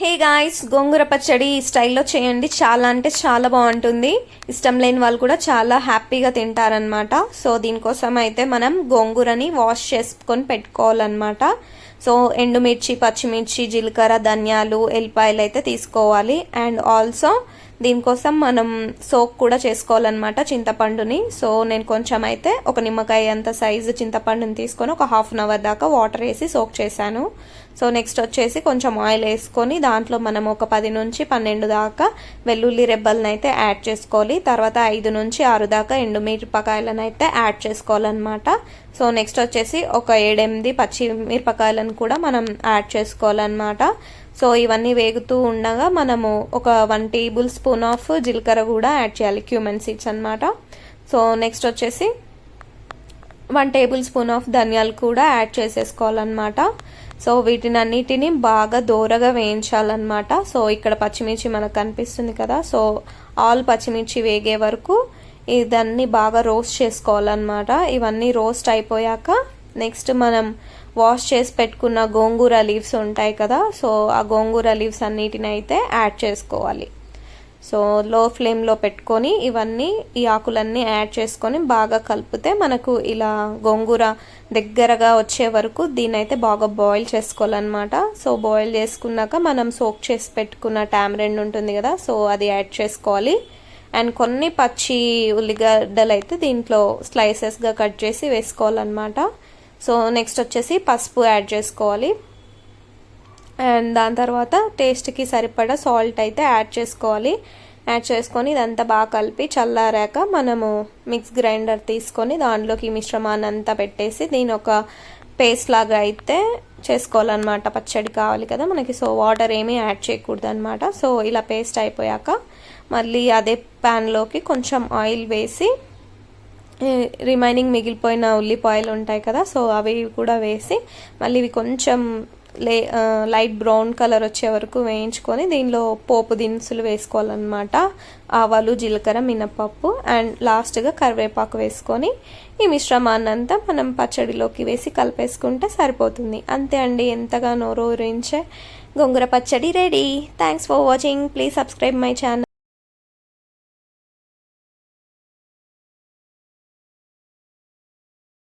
Hey guys, గోంగూర పచ్చడి ఈ స్టైల్లో చేయండి. చాలా అంటే చాలా బాగుంటుంది. ఇష్టం లేని వాళ్ళు కూడా చాలా హ్యాపీగా తింటారనమాట. సో దీనికోసం అయితే మనం గోంగూరని వాష్ చేసుకొని పెట్టుకోవాలన్నమాట. సో ఎండుమిర్చి, పచ్చిమిర్చి, జీలకర్ర, ధనియాలు, ఎల్లిపాయలు అయితే తీసుకోవాలి. అండ్ ఆల్సో దీనికోసం మనం సోక్ కూడా చేసుకోవాలన్నమాట చింతపండుని. సో నేను కొంచెం అయితే ఒక నిమ్మకాయ అంత సైజు చింతపండుని తీసుకొని ఒక హాఫ్ అన్ అవర్ దాకా వాటర్ వేసి సోక్ చేశాను. సో నెక్స్ట్ వచ్చేసి కొంచెం ఆయిల్ వేసుకొని దాంట్లో మనం ఒక 10 నుంచి 12 దాకా వెల్లుల్లి రెబ్బలను అయితే యాడ్ చేసుకోవాలి. తర్వాత 5 నుంచి 6 దాకా ఎండుమిరపకాయలను అయితే యాడ్ చేసుకోవాలన్నమాట. సో నెక్స్ట్ వచ్చేసి ఒక 7-8 పచ్చిమిరపకాయలను కూడా మనం యాడ్ చేసుకోవాలన్నమాట. సో ఇవన్నీ వేగుతూ ఉండగా మనము ఒక 1 టేబుల్ స్పూన్ ఆఫ్ జీలకర్ర కూడా యాడ్ చేయాలి, క్యూమెన్ సీడ్స్ అనమాట. సో నెక్స్ట్ వచ్చేసి 1 టేబుల్ స్పూన్ ఆఫ్ ధనియాలు కూడా యాడ్ చేసేసుకోవాలన్నమాట. సో వీటిని అన్నిటిని బాగా దోరగా వేయించాలన్నమాట. సో ఇక్కడ పచ్చిమిర్చి మనకు కనిపిస్తుంది కదా, సో ఆల్ పచ్చిమిర్చి వేగే వరకు ఇదన్నీ బాగా రోస్ట్ చేసుకోవాలన్నమాట. ఇవన్నీ రోస్ట్ అయిపోయాక నెక్స్ట్ మనం వాష్ చేసి పెట్టుకున్న గోంగూర లీవ్స్ ఉంటాయి కదా, సో ఆ గోంగూర లీవ్స్ అన్నిటిని అయితే యాడ్ చేసుకోవాలి. సో లో ఫ్లేమ్లో పెట్టుకొని ఇవన్నీ ఈ ఆకులన్నీ యాడ్ చేసుకొని బాగా కలిపితే మనకు ఇలా గోంగూర దగ్గరగా వచ్చే వరకు దీన్ని అయితే బాగా బాయిల్ చేసుకోవాలన్నమాట. సో బాయిల్ చేసుకున్నాక మనం సోక్ చేసి పెట్టుకున్న టామరెండ్ ఉంటుంది కదా, సో అది యాడ్ చేసుకోవాలి. అండ్ కొన్ని పచ్చి ఉల్లిగడ్డలు అయితే దీంట్లో స్లైసెస్గా కట్ చేసి వేసుకోవాలన్నమాట. సో నెక్స్ట్ వచ్చేసి పసుపు యాడ్ చేసుకోవాలి. అండ్ దాని తర్వాత టేస్ట్కి సరిపడా సాల్ట్ అయితే యాడ్ చేసుకోవాలి. యాడ్ చేసుకొని ఇదంతా బాగా కలిపి చల్లారాక మనము మిక్స్ గ్రైండర్ తీసుకొని దాంట్లోకి మిశ్రమాన్ని అంతా పెట్టేసి దీని ఒక పేస్ట్ లాగా అయితే చేసుకోవాలన్నమాట. పచ్చడి కావాలి కదా మనకి, సో వాటర్ ఏమీ యాడ్ చేయకూడదు అనమాట. సో ఇలా పేస్ట్ అయిపోయాక మళ్ళీ అదే ప్యాన్లోకి కొంచెం ఆయిల్ వేసి రిమైనింగ్ మిగిలిపోయిన ఉల్లిపాయలు ఉంటాయి కదా, సో అవి కూడా వేసి మళ్ళీ ఇవి కొంచెం లైట్ బ్రౌన్ కలర్ వచ్చే వరకు వేయించుకొని దీనిలో పోపు దినుసులు వేసుకోవాలన్నమాట. ఆవాలు, జీలకర్ర, మినపప్పు అండ్ లాస్ట్గా కరివేపాకు వేసుకొని ఈ మిశ్రమాన్ని అంతా మనం పచ్చడిలోకి వేసి కలిపేసుకుంటే సరిపోతుంది. అంతే అండి, ఎంతగా నోరూరించే గోంగూర పచ్చడి ready. Thanks for watching. Please subscribe my channel.